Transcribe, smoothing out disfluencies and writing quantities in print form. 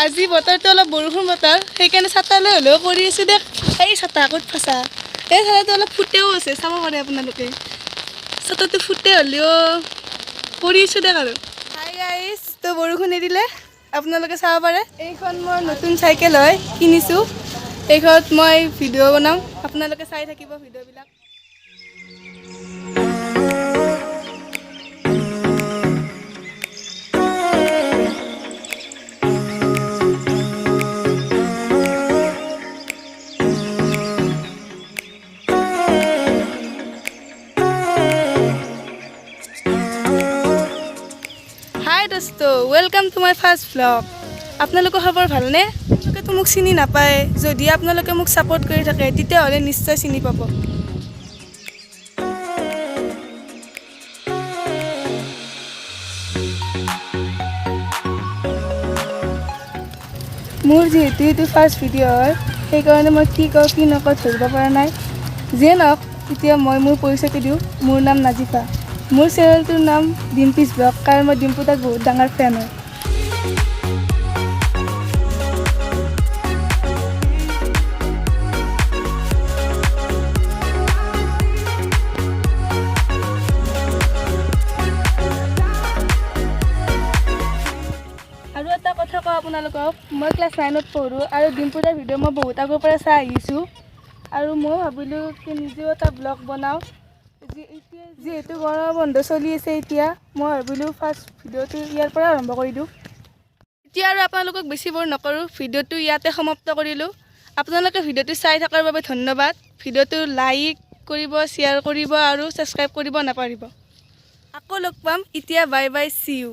আজি বতৰটো অলপ বৰষুণ বতৰ সেইকাৰণে ছাতালৈ হ'লেও কৰি আছোঁ দেখ এই ছাতা ক'ত ফচা এই ছাতাটো অলপ ফুটেও আছে চাব পাৰে আপোনালোকে ছাতাটো ফুটে হ'লেও কৰি আছোঁ দেখ আৰু হাই গাইছ তো বৰষুণ এৰিলে আপোনালোকে চাব পাৰে এইখন মোৰ নতুন চাইকেল হয় কিনিছোঁ এইখনত মই ভিডিঅ' বনাম আপোনালোকে চাই থাকিব ভিডিঅ'বিলাক তো welcome to my first blog আপোনালোকৰ খবৰ ভালনে আপোনালোকেতো মোক চিনি নাপায় যদি আপোনালোকে মোক সাপোৰ্ট কৰি থাকে তেতিয়াহ'লে নিশ্চয় চিনি পাব মোৰ যেহেতু এইটো ফাৰ্ষ্ট ভিডিঅ' হয় সেইকাৰণে মই কি কওঁ কি নকওঁ ধৰিব পৰা নাই যিয়ে নহওক এতিয়া মই মোৰ পৰিচয়টো দিওঁ মোৰ নাম নাজিফা মোৰ চেনেলটোৰ নাম ডিম্পিজ ব্লগ কাৰণ মই ডিম্পু তাক বহুত ডাঙৰ ফেন হয় আৰু এটা কথা কওঁ আপোনালোকক মই ক্লাছ 9ত পঢ়োঁ আৰু ডিম্পু তাৰ ভিডিঅ' মই বহুত আগৰ পৰা চাই আহিছোঁ আৰু মই ভাবিলোঁ কি নিজেও এটা ব্লগ বনাওঁ যেহেতু গৰমৰ বন্ধ চলি আছে এতিয়া মই ভাবিলোঁ ফাৰ্ষ্ট ভিডিঅ'টো ইয়াৰ পৰা আৰম্ভ কৰি দিওঁ এতিয়া আৰু আপোনালোকক বেছি বৰ নকৰোঁ ভিডিঅ'টো ইয়াতে সমাপ্ত কৰিলোঁ আপোনালোকে ভিডিঅ'টো চাই থকাৰ বাবে ধন্যবাদ ভিডিঅ'টো লাইক কৰিব শ্বেয়াৰ কৰিব আৰু ছাবস্ক্ৰাইব কৰিব নাপাহৰিব আকৌ লগ পাম এতিয়া বাই বাই চি ইউ